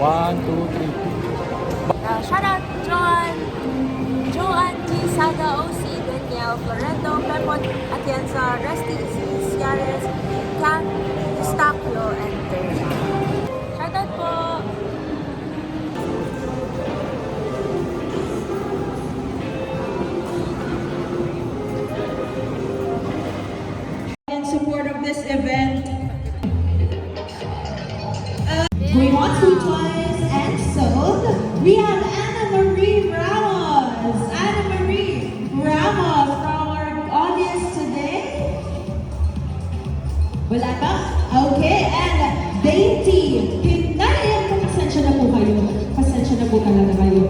One, two, three. Shout out Joan G. Saga, OC, Daniel, Florento, Pepot, Atienza, Resty, Ciares, Kat, Estaclo, and Teresa. Shout out po! In support of this event, going on to Twice and Sold, we have Anna Marie Ramos. Anna Marie Ramos from our audience today. Wala pa? Okay, and Dainty. Hinay, pasensya na po kayo. Pasensya na po talaga kayo.